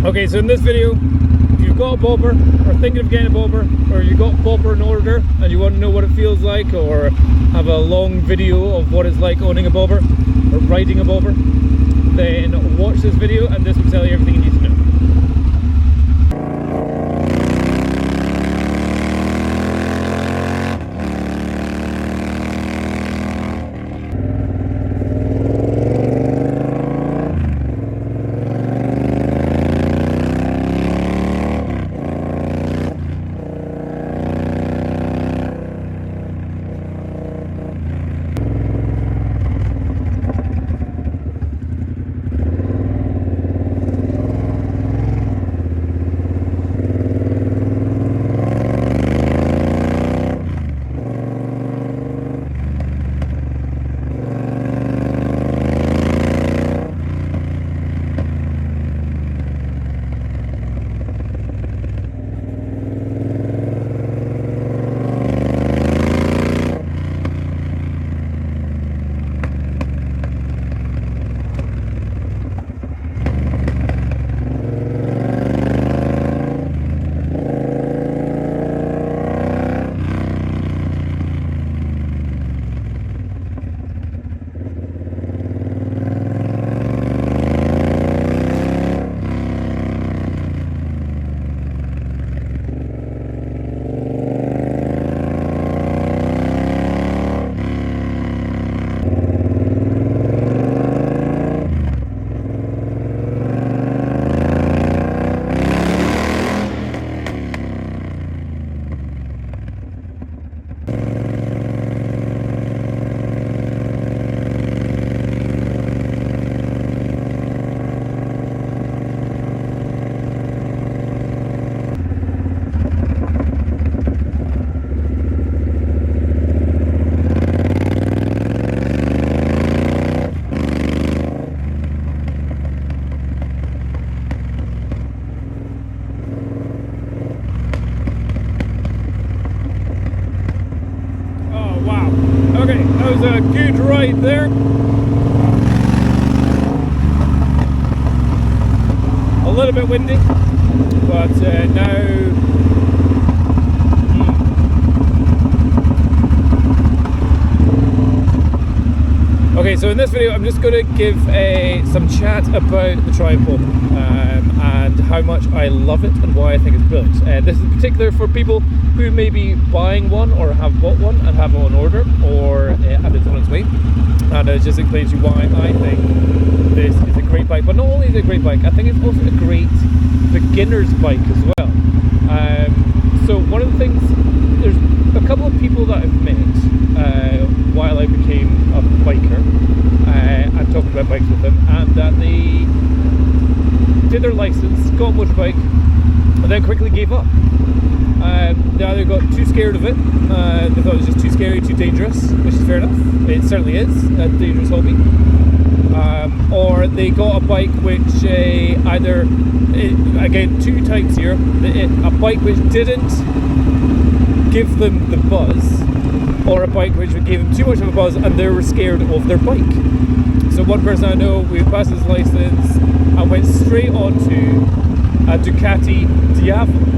Okay, so in this video, if you've got a bobber, or thinking of getting a bobber, or you've got a bobber in order and you want to know what it feels like, or have a long video of what it's like owning a bobber or riding a bobber, then watch this video and this will tell you everything you need to know. Okay, that was a good ride there. A little bit windy, but now okay, so in this video I'm just going to give some chat about the tripod and how much I love it and why I think it's brilliant. This is particular for people who may be buying one or have bought one and have it on order, or and it's on its way. And it just explains to you why I think this is a great bike. But not only is it a great bike, I think it's also a great beginner's bike as well. So one of the things, there's a couple of people that I've met while I became a biker and talked about bikes with them, and that they did their license, got a motorbike, and then quickly gave up. They either got too scared of it, they thought it was just too scary, too dangerous, which is fair enough, it certainly is a dangerous hobby, or they got a bike which again, two types here, a bike which didn't give them the buzz, or a bike which gave them too much of a buzz and they were scared of their bike. So one person I know, we passed his license and went straight on to a Ducati Diavolo.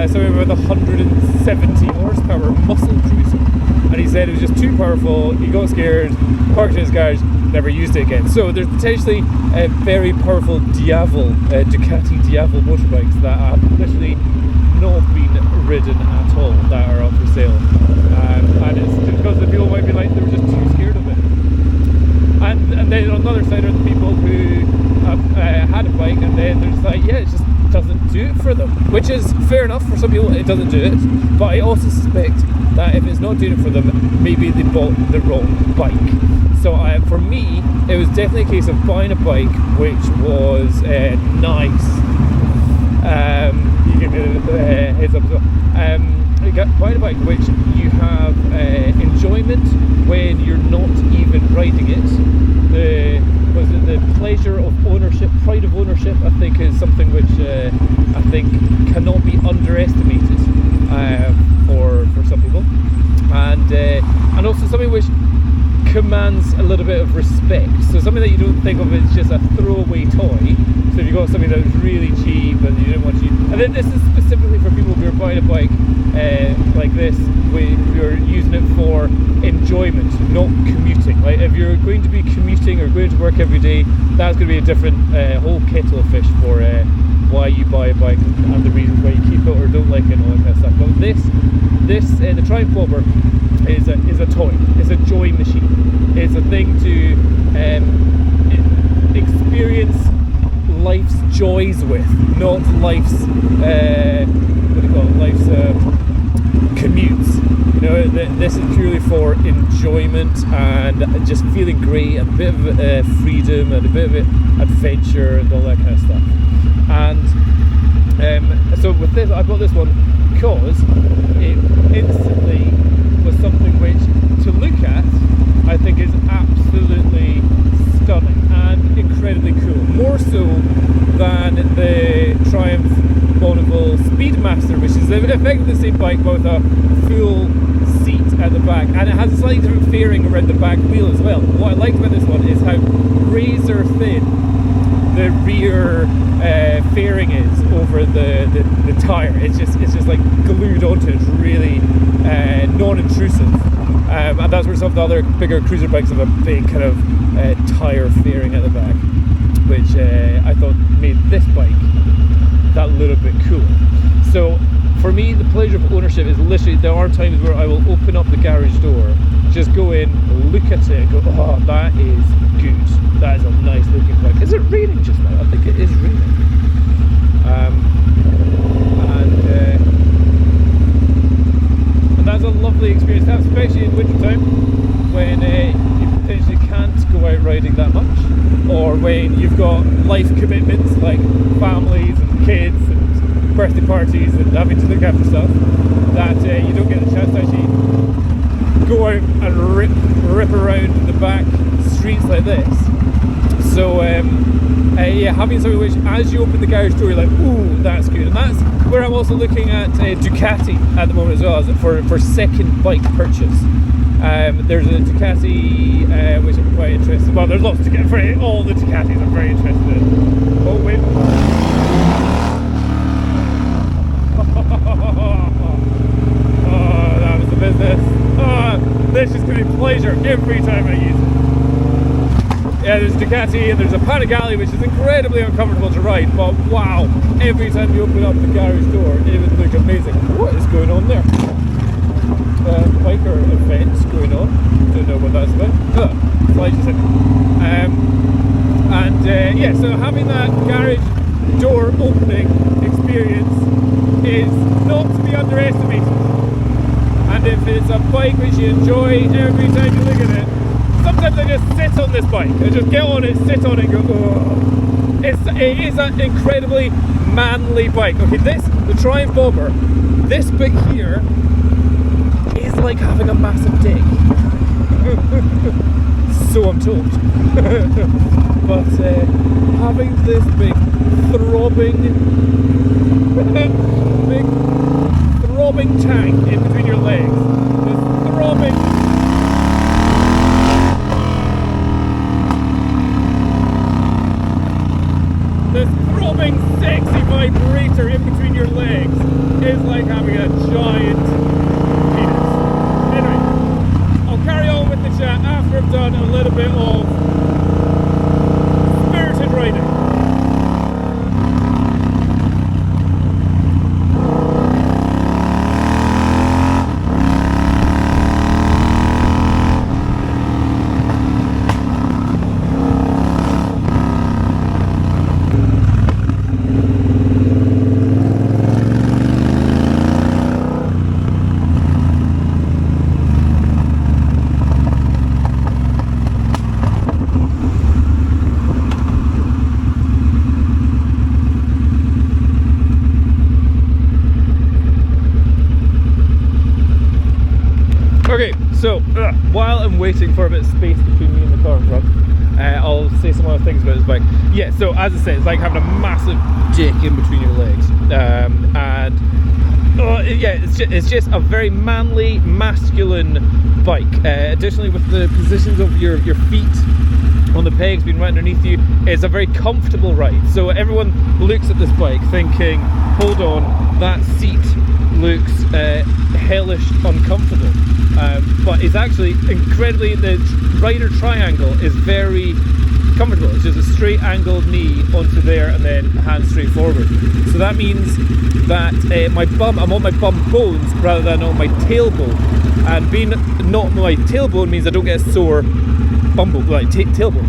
So we were with 170 horsepower muscle cruiser, and he said it was just too powerful, he got scared, parked in his garage, never used it again. So there's potentially a very powerful Ducati Diavolo motorbikes that have literally not been ridden at all that are up for sale, and it's just because the people might be like, they were just too scared of it. And then on the other side are the people who have had a bike and then they're just like, yeah, it just doesn't do it for them, which is fair enough. For some people it doesn't do it, but I also suspect that if it's not doing it for them, maybe they bought the wrong bike. So for me, it was definitely a case of buying a bike which was nice. You give me a heads up as well. Buying a bike which you have enjoyment when you're not even riding it. The pleasure of ownership, pride of ownership, I think is something which I think cannot be underestimated for some people, and also something which commands a little bit of respect. So something that you don't think of as just a throwaway toy. So if you've got something that's really cheap and you don't want to use, and then this is specifically for people who are buying a bike like this, where you're using it for enjoyment, not commuting. Like if you're going to be commuting or going to work every day, that's going to be a different whole kettle of fish for why you buy a bike and the reasons why you keep it or don't like it and all that kind of stuff. But the Triumph Bobber is a toy. It's a joy machine. It's a thing to experience life's joys with, not life's life's commutes. You know, this is purely for enjoyment and just feeling great and a bit of freedom and a bit of adventure and all that kind of stuff. And so with this, I bought this one because it instantly was something which, to look at, I think is absolutely stunning and incredibly cool. More so than the Triumph Bonneville Speedmaster, which is effectively the same bike but with a full seat at the back, and it has a slightly different fairing around the back wheel as well. What I liked about this one is how razor thin the rear fairing is over the tyre. It's just like glued onto it. It's really non-intrusive, and that's where some of the other bigger cruiser bikes have a big kind of tyre fairing at the back, which I thought made this bike that little bit cool. So for me, the pleasure of ownership is literally, there are times where I will open up the garage door, just go in, look at it, and go, oh, that is good. That is a nice looking bike. Is it raining just now? I think it is raining. And that's a lovely experience to have, especially in winter time when you potentially can't go out riding that much, or when you've got life commitments like families and kids and birthday parties and having to look after stuff, that you don't get the chance to actually go out and rip around the back streets like this. So yeah, having something which, as you open the garage door, you're like, ooh, that's good. And that's where I'm also looking at Ducati at the moment as well, as for second bike purchase. There's a Ducati which I'm quite interested in. Well, there's lots to get for all the Ducatis I'm very interested in. Oh wait. Oh, that was the business. Oh, this is going to be pleasure every time I use it. Yeah, there's Ducati and there's a Panigale, which is incredibly uncomfortable to ride, but wow, every time you open up the garage door, it would look amazing. What is going on there? Biker events going on. Don't know what that's about. Fly just in. Yeah, so having that garage door opening experience is not to be underestimated. And if it's a bike which you enjoy every time you look at it, sometimes I just sit on this bike. I just get on it, sit on it, and go, oh. It is an incredibly manly bike. Okay, the Triumph Bobber, this bit here is like having a massive dick. So I'm told. But having this big throbbing tank in between your legs, this throbbing sexy vibrator in between your legs is like having a giant penis. Anyway, I'll carry on with the chat after I've done a little bit of spirited riding. Okay, so while I'm waiting for a bit of space between me and the car in front, I'll say some other things about this bike. Yeah, so as I said, it's like having a massive dick in between your legs, and Oh, yeah, it's just a very manly, masculine bike. Additionally, with the positions of your feet on the pegs being right underneath you, it's a very comfortable ride. So everyone looks at this bike thinking, hold on, that seat looks hellish uncomfortable. But it's actually incredibly, the rider triangle is very comfortable. It's just a straight angled knee onto there and then hands straight forward. So that means that I'm on my bum bones rather than on my tailbone. And being not on my tailbone means I don't get a sore tailbone,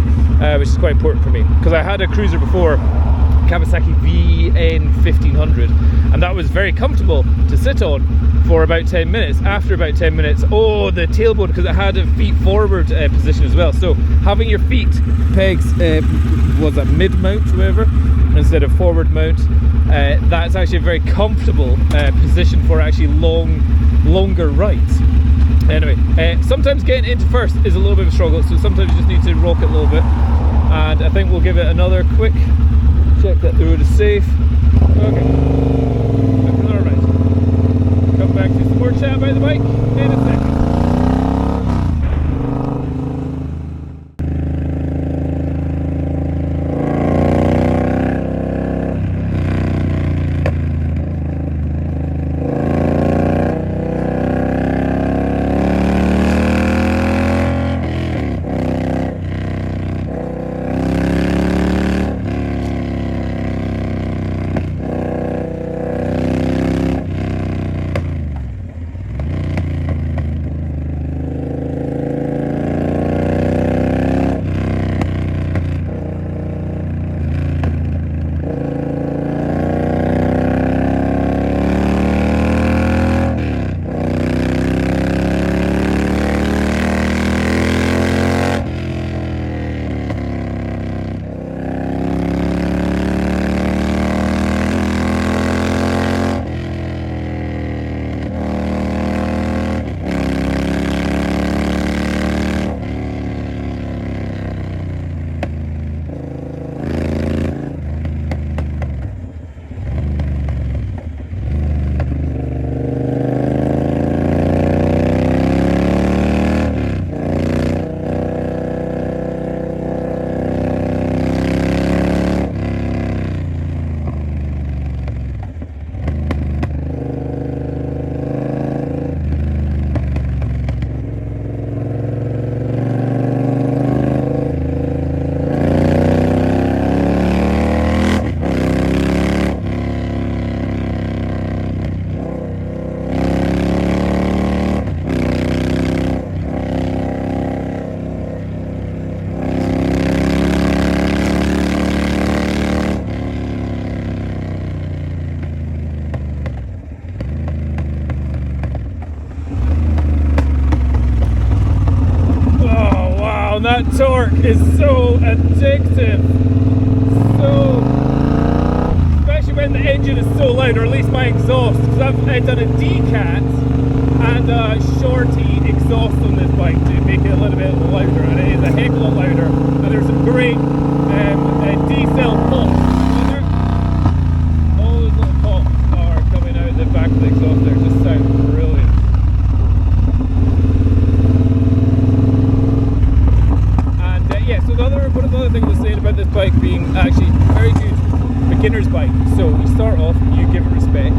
which is quite important for me. Because I had a cruiser before, Kawasaki VN1500, and that was very comfortable to sit on for about 10 minutes. After about 10 minutes, oh, the tailbone, because it had a feet forward position as well. So having your feet pegs, was that mid mount or whatever, instead of forward mount, that's actually a very comfortable position for actually longer rides. Anyway, sometimes getting into first is a little bit of a struggle, so sometimes you just need to rock it a little bit. And I think we'll give it another quick check that the road is safe. Okay, back for another ride. Come back to some more chat about the bike in a second. That torque is so addictive, especially when the engine is so loud, or at least my exhaust, because I've done a decat and a shorty exhaust on this bike to make it a little bit louder, and it is a heck of a lot louder, and there's some great D-cell pops. All those little pops are coming out the back of the exhaust there, just sound brilliant. One of the other things I was saying about this bike being actually very good beginner's bike. So you start off, you give it respect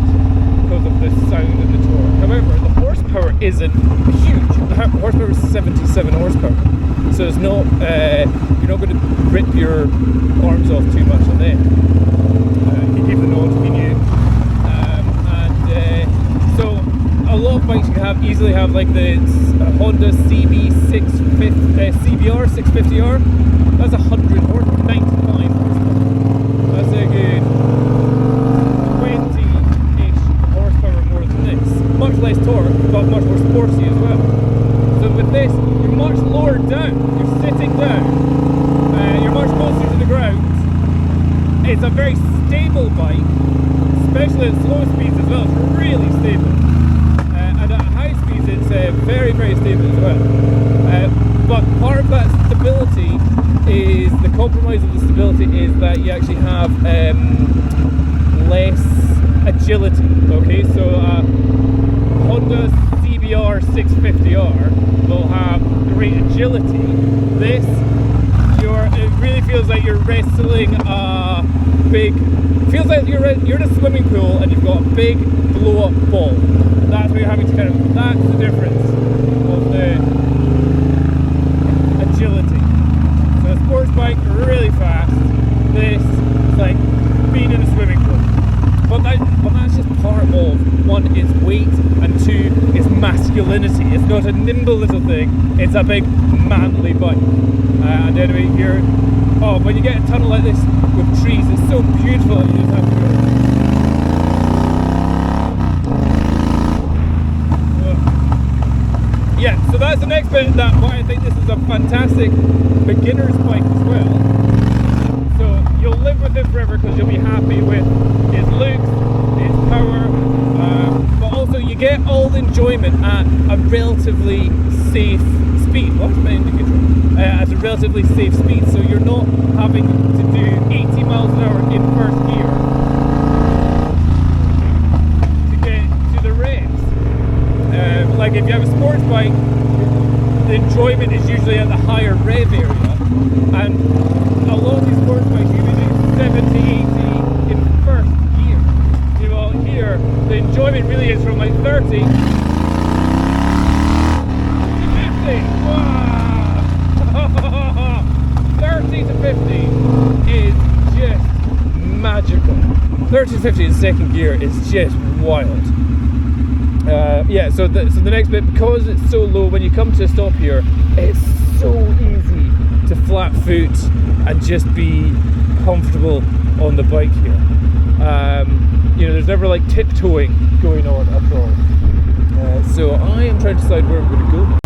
because of the sound and the torque. However, the horsepower isn't huge. The horsepower is 77 horsepower. So it's not, you're not going to rip your arms off too much on them. You keep the nose in you. So a lot of bikes you can easily have, like the Honda CBR 650R. That's 100 horsepower, 95 horsepower. That's a good 20-ish horsepower more than this. Much less torque, but much more sporty as well. So with this, you're much lower down. You're sitting down. You're much closer to the ground. It's a very stable bike, especially at slow speeds as well. It's really stable. And at high speeds, it's very, very stable as well. But part of that stability is, the compromise of the stability is that you actually have less agility. Okay, so agility, this, it really feels like you're wrestling a big, feels like you're in a swimming pool and you've got a big blow up ball. And that's what you're having to kind of, that's the difference of the agility. So a sports bike, really fast. This is like being in a swimming pool. But that's just part of, one, its weight, and two, its masculinity. It's not a nimble little thing, it's a big manly bike. And anyway, when you get a tunnel like this with trees, it's so beautiful, you just have to go. Yeah, so that's the next bit, why I think this is a fantastic beginner's bike as well. So you'll live with it forever because you'll be happy with its looks, its power, but also you get all the enjoyment at a relatively safe speed. What's my indicator? At a relatively safe speed, so you're not having to do 80 miles an hour in first gear to get to the revs. Like if you have a sports bike, the enjoyment is usually at the higher rev area, and a lot of these sports bikes you do 70, 80 in first gear. So well, here the enjoyment really is from like 30 to 50. Wow. 30 to 50 is just magical. 30 to 50 in second gear is just wild. So the next bit, because it's so low, when you come to a stop here, it's so easy to flat foot and just be comfortable on the bike here. There's never like tiptoeing going on at all. So I am trying to decide where I'm going to go now.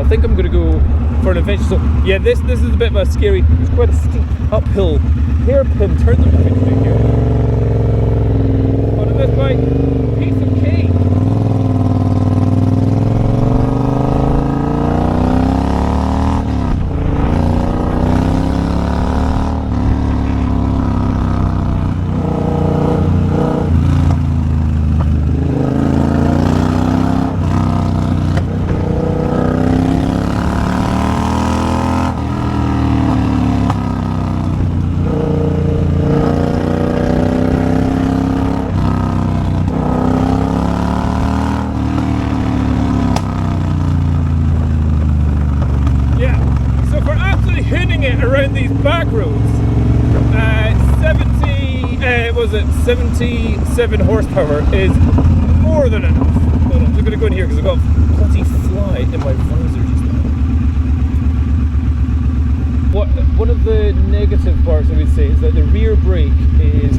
I think I'm going to go for an adventure. So yeah, this is a bit of a scary, it's quite a steep uphill hairpin turn that we're going to do here. But on this bike, piece of cake. Around these back roads, 77 horsepower is more than enough. Hold on, I'm just going to go in here because I've got a bloody fly in my visor just now. One of the negative parts I would say is that the rear brake is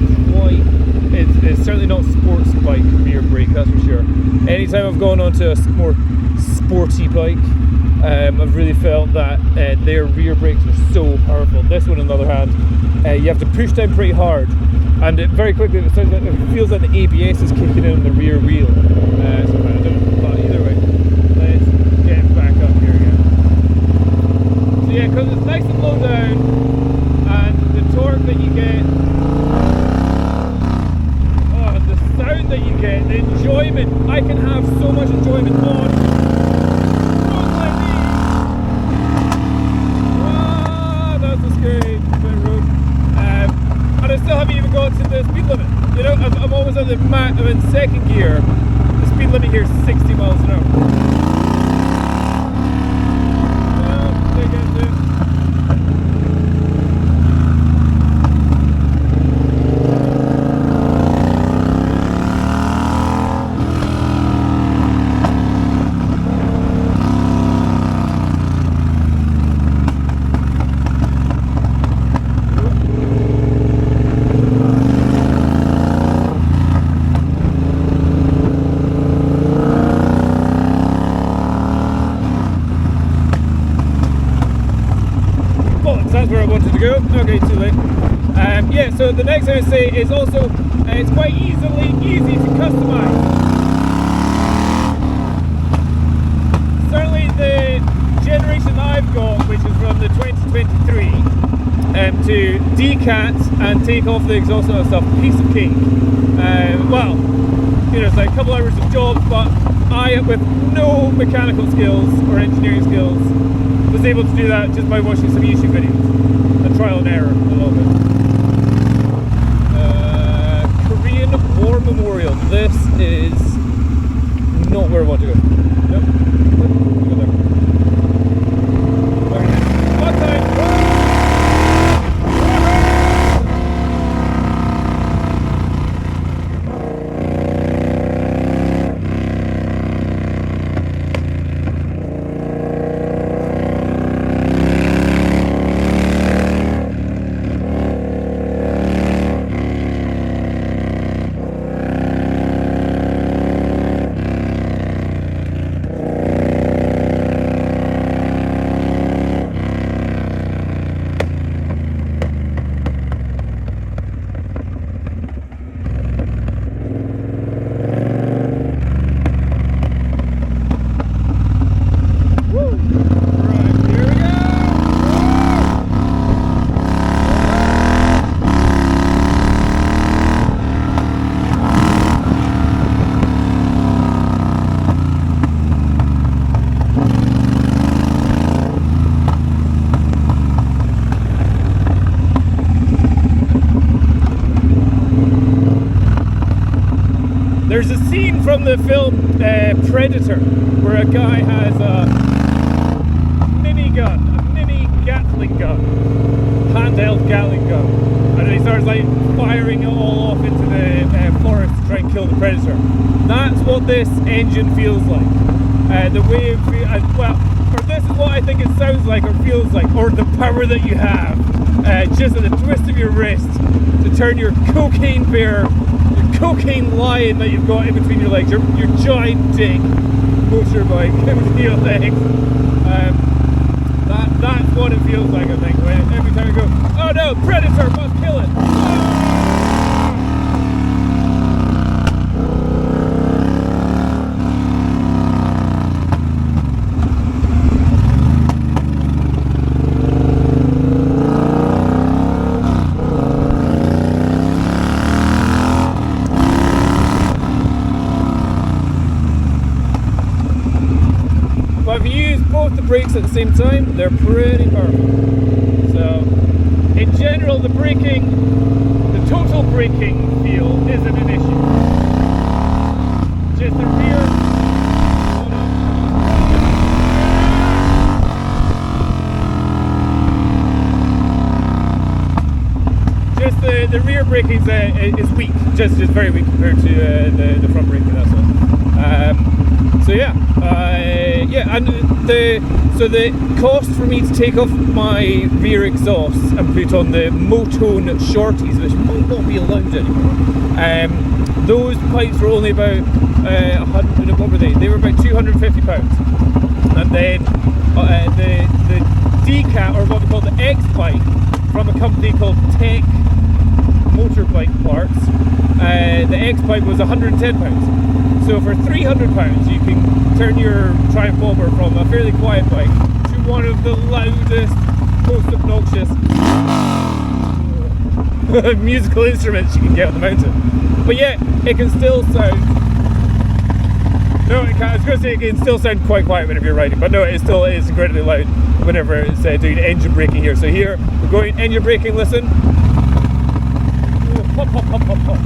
it's certainly not sports bike rear brake, that's for sure. Anytime I've gone onto a more sporty bike, I've really felt that their rear brakes are so powerful. This one, on the other hand, you have to push down pretty hard, and very quickly it feels like the ABS is kicking in on the rear wheel. So I don't know, but either way, let's get back up here again. So yeah, because it's nice and low down, and the torque that you get, the sound that you get, the enjoyment. I can have so much enjoyment on. And I still haven't even got to the speed limit. You know, I'm almost on I'm in second gear. The speed limit here is 60 miles an hour. Well, they get to it. That's where I wanted to go. Okay, too late. So the next thing I say is also it's quite easy to customize. Certainly the generation I've got, which is from the 2023, to decat and take off the exhaust and stuff, piece of cake. It's like a couple hours of jobs, but I, with no mechanical skills or engineering skills, was able to do that just by watching some YouTube videos and trial and error a little bit. Korean War Memorial. This is not where I want to go. Nope. Go there. Okay. One time. There's a scene from the film Predator where a guy has a mini Gatling gun, handheld Gatling gun, and then he starts like firing it all off into the forest to try and kill the Predator. That's what this engine feels like. The way it feels, well, or this is what I think it sounds like or feels like, or the power that you have, just at the twist of your wrist to turn your cocaine bear, your cocaine lion that you've got in between your legs, your giant dick motorbike in between your legs. That's what it feels like, I think, when every time you go, oh no, Predator, must kill it. But if you use both the brakes at the same time, they're pretty powerful. So, in general, the total braking feel isn't an issue. Just the rear. Just the rear braking is weak, just very weak compared to the front braking. That's all. So yeah. Yeah, and the cost for me to take off my rear exhaust and put on the Motone shorties, which might not be allowed anymore, those pipes were only about 100. What were they? They were about £250, and then the decat, or what we call the X pipe, from a company called Tech Motorbike Parts. The X pipe was £110. So for £300 you can turn your Triumph Bomber from a fairly quiet bike to one of the loudest, most obnoxious musical instruments you can get on the mountain. But yet, it can still sound... No, it can, I was going to say it can still sound quite quiet whenever you're riding, but no, it still is incredibly loud whenever it's doing engine braking here. So here, we're going engine braking, listen. Pop, pop, pop, pop, pop.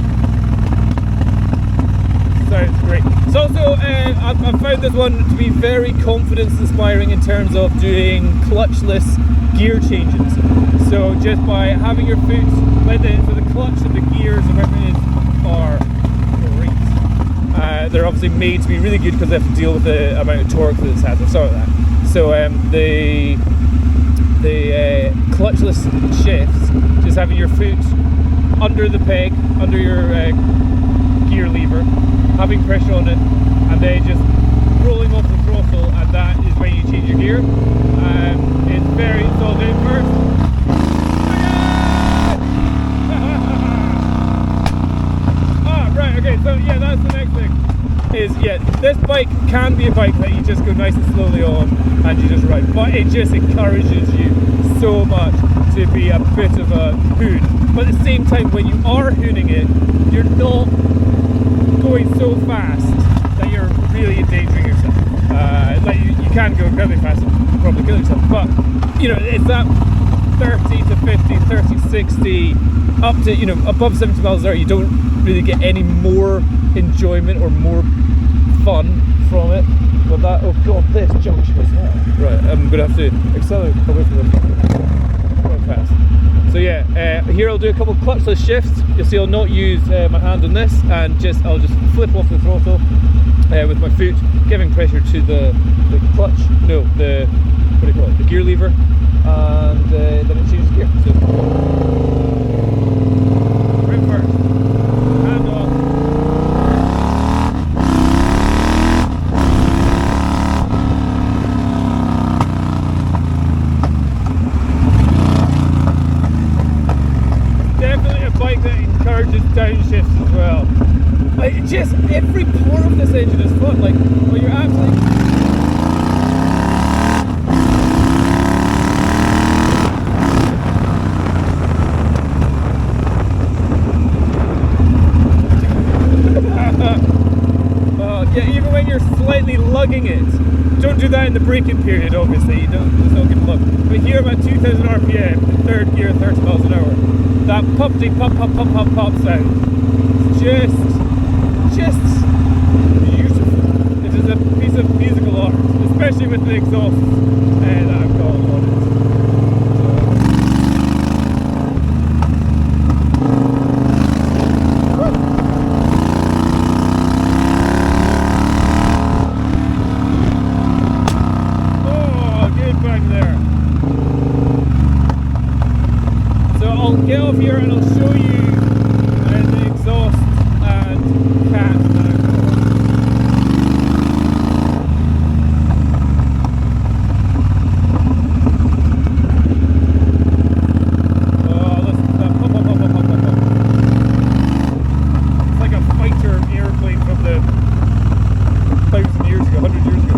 Sounds great. It's also, I've found this one to be very confidence inspiring in terms of doing clutchless gear changes. So just by having your foot, so the clutch and the gears and everything are great. They're obviously made to be really good because they have to deal with the amount of torque that this has, or something like that. So the clutchless shifts, just having your foot under the peg, under your gear lever, having pressure on it, and then just rolling off the throttle, and that is when you change your gear. It's very, so the first. Right, okay, so yeah, that's the next thing. Is, yeah, this bike can be a bike that you just go nice and slowly on and you just ride, but it just encourages you so much to be a bit of a hoon. But at the same time, when you are hooning it, you're not going so fast that you're really endangering yourself. Like you can go incredibly fast and probably kill yourself. But you know, it's that 30 to 50, 30, 60, up to, you know, above 70 miles an hour, you don't really get any more enjoyment or more fun from it. But that, oh god, this junction as well. Right, I'm gonna have to accelerate away from them quite fast. So yeah, here I'll do a couple of clutchless shifts. You'll see I'll not use my hand on this, and I'll just flip off the throttle with my foot, giving pressure to the clutch. No, the, what do you call it? The gear lever, and then it changes gear. So right first, hand off. Definitely a bike that encourages downshifts as well. Like, just every part of this engine is fun. Like, when you're absolutely yeah, even when you're slightly lugging it, don't do that in the braking period, obviously, there's no good luck. But here I'm at 2000 RPM, in third gear, 30 miles an hour. That pop-dee pop sound, it's just beautiful. It is a piece of musical art, especially with the exhaust that I've got on it. I'll get off here and I'll show you the exhaust and cat that I've got. Oh, listen to that pop. It's like a fighter airplane from the 1,000 years ago, 100 years ago.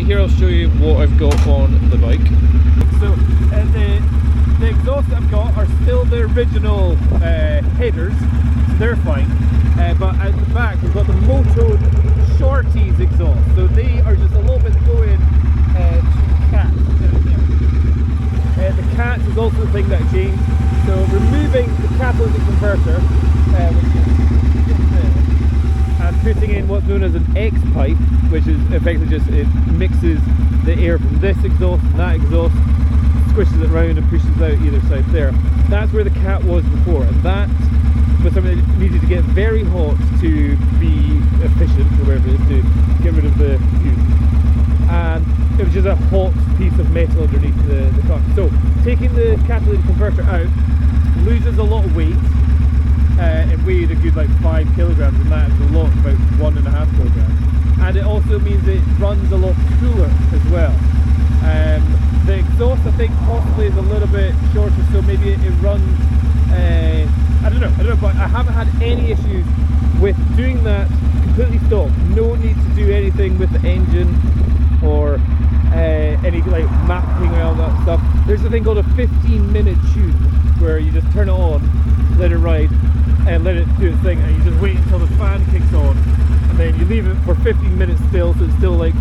Here I'll show you what I've got on the bike. So the exhausts I've got are still the original headers, so they're fine. But at the back we've got the Moto Shorties exhaust. So they are just a little bit going to cat. The cat is also the thing that changed. So removing the catalytic converter, which is there, and putting in what's known as an X pipe, which is effectively just, it mixes the air from this exhaust and that exhaust, squishes it round and pushes out either side there. That's where the cat was before, and that was something that needed to get very hot to be efficient, or whatever it is, to get rid of the fumes. And it was just a hot piece of metal underneath the car. So taking the catalytic converter out loses a lot of weight. It weighed a good like 5 kilograms, and that is a lot, about 1.5 kilograms. And it also means it runs a lot cooler as well. The exhaust, I think, possibly is a little bit shorter, so maybe it runs, I don't know, but I haven't had any issues with doing that completely stop. No need to do anything with the engine or any like mapping and all that stuff. There's a thing called a 15-minute tune, where you just turn it on, let it ride, and let it do its thing, and you just wait until the fan kicks on, and then you leave it for 15 minutes still, so it's still like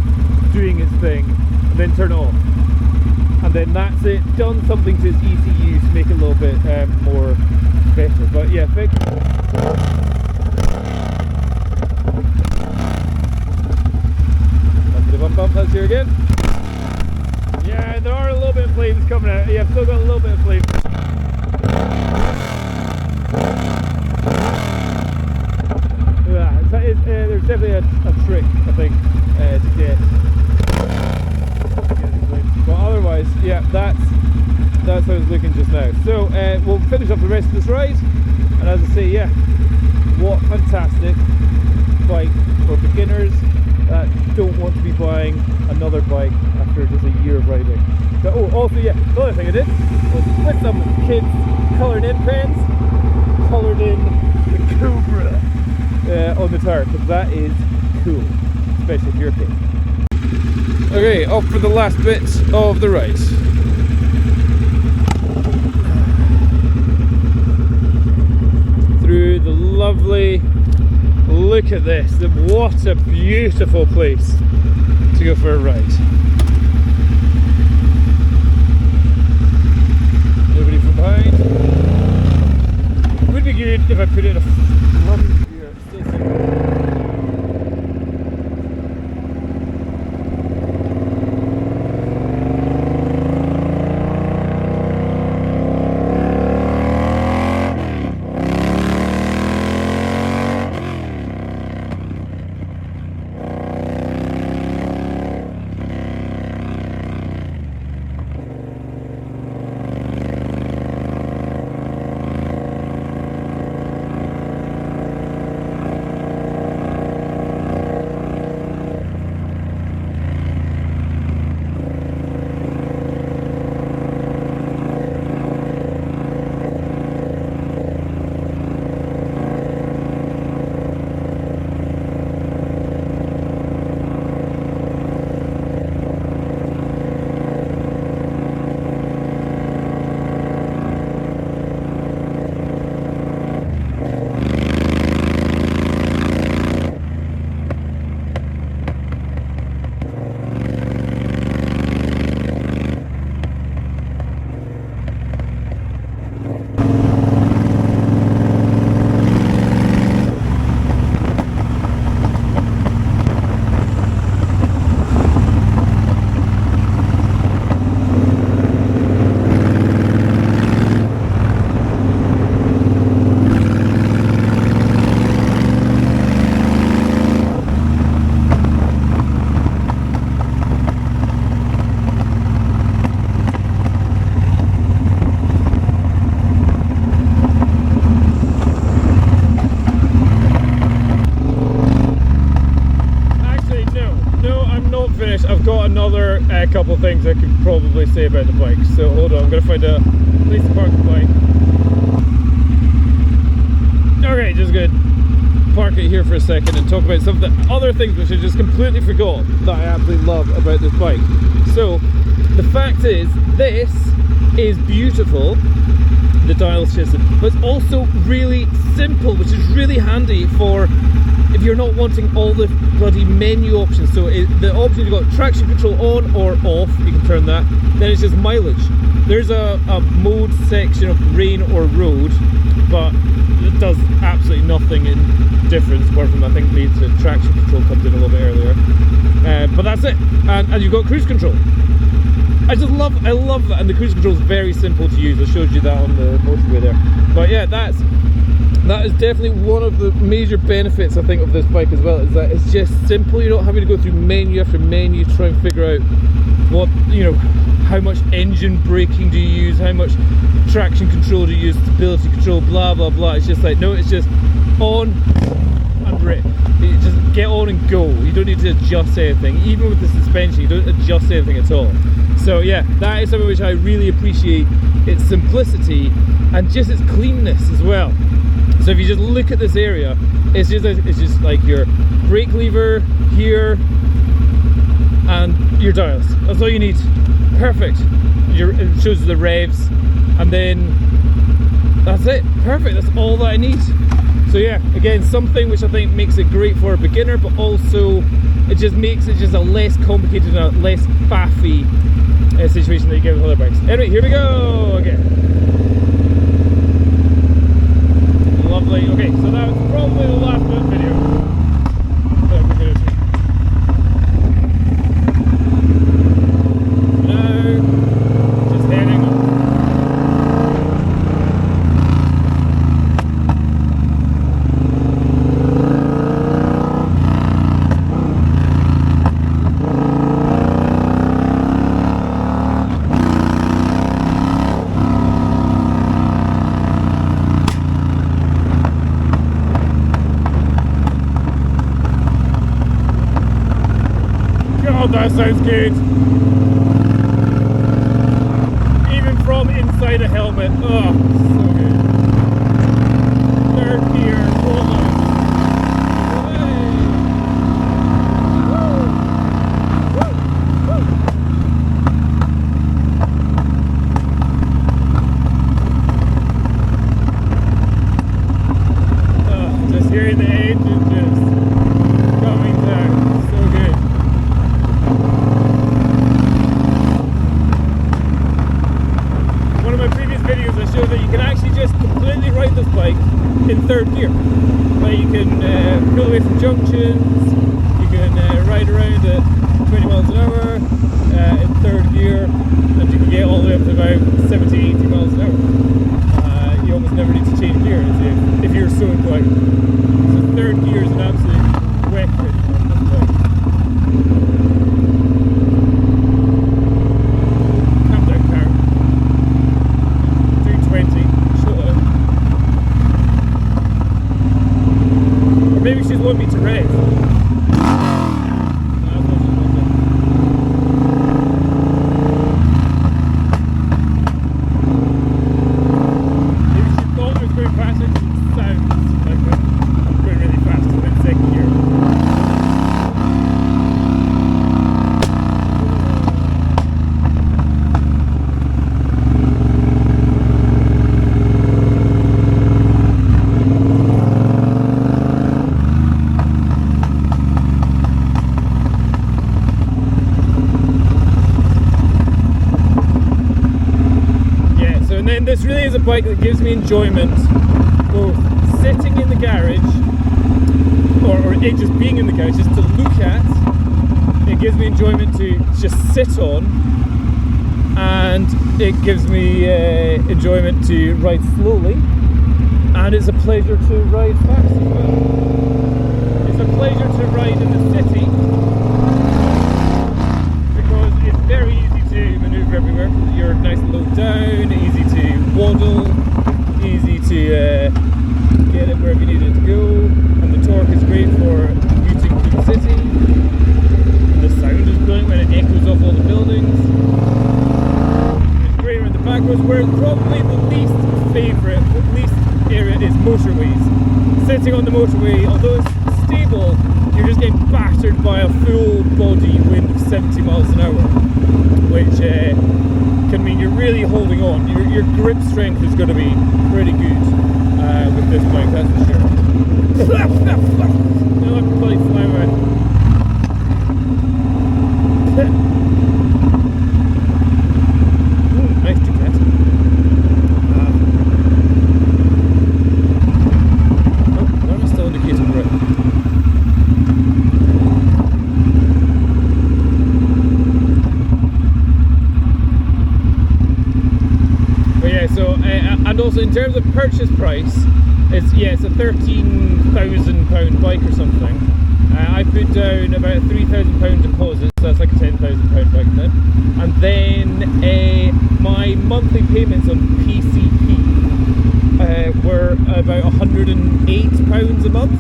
doing its thing, and then turn it off, and then that's it, done something to its ECU to make it a little bit more better. But yeah, Vic. Bump, that's here again. Yeah, there are a little bit of flames coming out. Yeah, I've still got a little bit of flames. There's definitely a trick, I think, to get the flames. But otherwise, yeah, that's how it's looking just now. So we'll finish up the rest of this ride, and And as I say, yeah, what fantastic bike for beginners that don't want to be buying another bike after just a year of riding. So, oh, also, yeah, the other thing I did was with some kids' coloured in pens, coloured in the Cobra on the tire, because that is cool, especially if you're a kid. Okay, off for the last bit of the ride. Through the lovely, look at this, what a beautiful place to go for a ride. Nobody from behind. Would be good if I put in a lovely view. Still single. Couple things I could probably say about the bike, so hold on, I'm going to find a place to park the bike. Okay, just good. Park it here for a second and talk about some of the other things which I just completely forgot that I absolutely love about this bike. So the fact is, this is beautiful, the dial system, but it's also really simple, which is really handy for if you're not wanting all the bloody menu options. So the option, you've got traction control on or off, you can turn that. Then it's just mileage. There's a mode section of rain or road, but it does absolutely nothing in difference apart from, I think, the traction control comes in a little bit earlier. But that's it. And you've got cruise control. I love that, and the cruise control is very simple to use. I showed you that on the motorway there. But yeah, that is definitely one of the major benefits, I think, of this bike as well, is that it's just simple. You're not having to go through menu after menu to try and figure out what, you know, how much engine braking do you use, how much traction control do you use, stability control, blah blah blah. It's just like, no, it's just on and rip. You just get on and go. You don't need to adjust anything. Even with the suspension, you don't adjust anything at all. So yeah, that is something which I really appreciate, its simplicity and just its cleanness as well. So if you just look at this area, it's just like your brake lever here and your dials. That's all you need. Perfect. It shows you the revs, and then that's it. Perfect. That's all that I need. So yeah, again, something which I think makes it great for a beginner, but also it just makes it just a less complicated and a less faffy situation that you get with other bikes. Anyway, here we go again. Lovely. Okay, so that was probably the last bit of video that we're going to do. Now, just heading on. that sounds good. Even from inside a helmet. Oh, so good. Third gear, hold on. Just hearing the engine just coming down. So good. One of my previous videos I showed that you can actually just completely ride this bike in third gear. Like you can pull away from junctions, you can ride around at 20 miles an hour in third gear, and you can get all the way up to about 70, 80 miles an hour. You almost never need to change gear if you're so inclined. So third gear is an absolute weapon on this bike. Calm down, Karen. 220, shut up. Or maybe she's wanting me to rev. This really is a bike that gives me enjoyment, both sitting in the garage, or it just being in the garage, just to look at. It gives me enjoyment to just sit on, and it gives me enjoyment to ride slowly, and it's a pleasure to ride fast as well. It's a pleasure to ride in the city, because it's very easy to manoeuvre everywhere. You're nice and low down, easy to waddle, easy to get it wherever you need it to go, and the torque is great for commuting through the city. And the sound is brilliant when it echoes off all the buildings. It's great around the back roads, whereas probably the least area is motorways. Sitting on the motorway, although it's stable, you're just getting battered by a full body wind of 70 miles an hour, which can mean you're really holding on. Your grip strength is going to be pretty good with this bike, that's for sure. No, I'm bloody flying around. Ooh, nice to get. Oh, why am I still indicating right? And also in terms of purchase price, it's a £13,000 bike or something. I put down about a £3,000 deposit, so that's like a £10,000 bike then. And then my monthly payments on PCP were about £108 a month.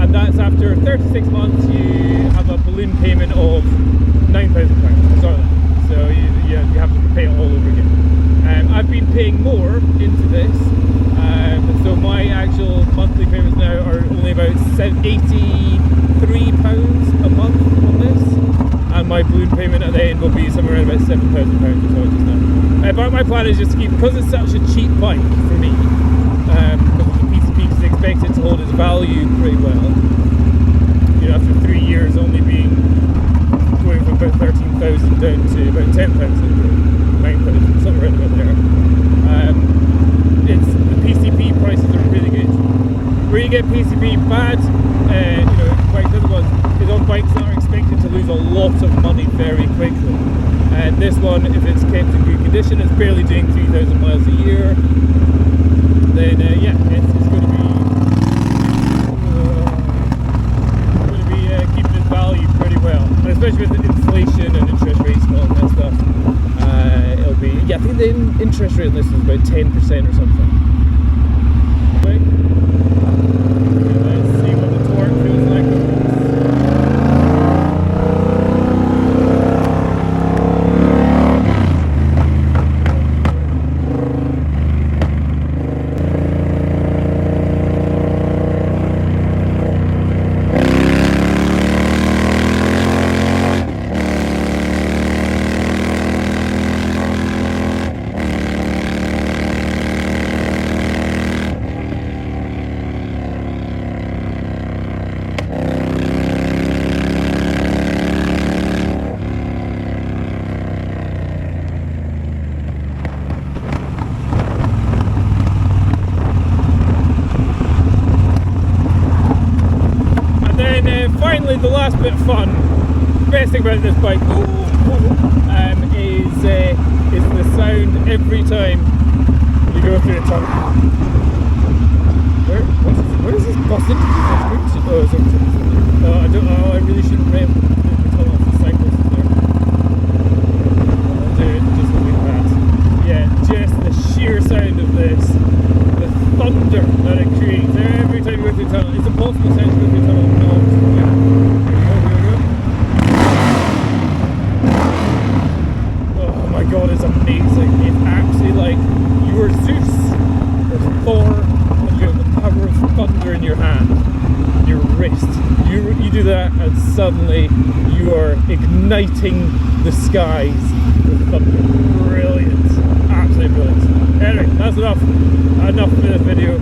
And that's after 36 months you have a balloon payment of £9,000. So you have to pay it all over again. I've been paying more into this, so my actual monthly payments now are only about £83 a month on this, and my balloon payment at the end will be somewhere around about £7,000 or so just now. But my plan is just to keep, because it's such a cheap bike for me, because the PCP is expected to hold its value pretty well. You know, after 3 years only being going from about 13,000 down to about 10,000. 9,000, somewhere around about there. The PCP prices are really good. Where you get PCP bad, bikes, other ones, is on bikes that are expected to lose a lot of money very quickly. And this one, if it's kept in good condition, it's barely doing 3,000 miles a year. Then it's going to be keeping its value pretty well, and especially with inflation and interest rates and all that stuff. It'll be, I think the interest rate on this is about 10% or something. Okay. Let's see what the torque feels like. the last bit of fun, best thing about this bike is the sound every time you go through the tunnel. Where is this bus into? Oh, it's over to I really shouldn't rem the tunnel for cyclists there. I'll do it just like that. Yeah, just the sheer sound of this, the thunder that it creates every time you go through the tunnel. It's impossible sound to go through the tunnel. No, yeah. Oh my god, it's amazing. It's actually like you are Zeus or Thor and you have the power of thunder in your hand, your wrist. You do that and suddenly you are igniting the skies with thunder. Brilliant. Absolutely brilliant. Anyway, that's enough for this video.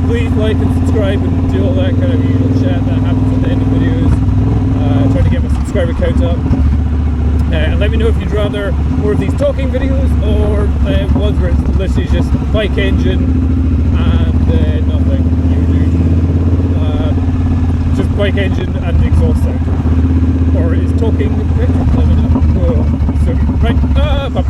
Please like and subscribe and do all that kind of usual chat that happens at the end of videos. Trying to get my subscriber count up. And let me know if you'd rather more of these talking videos or ones where it's literally just bike engine and nothing you do. Just bike engine and exhaust sound. Or is talking better? Let me know. Oh, so, right, bye.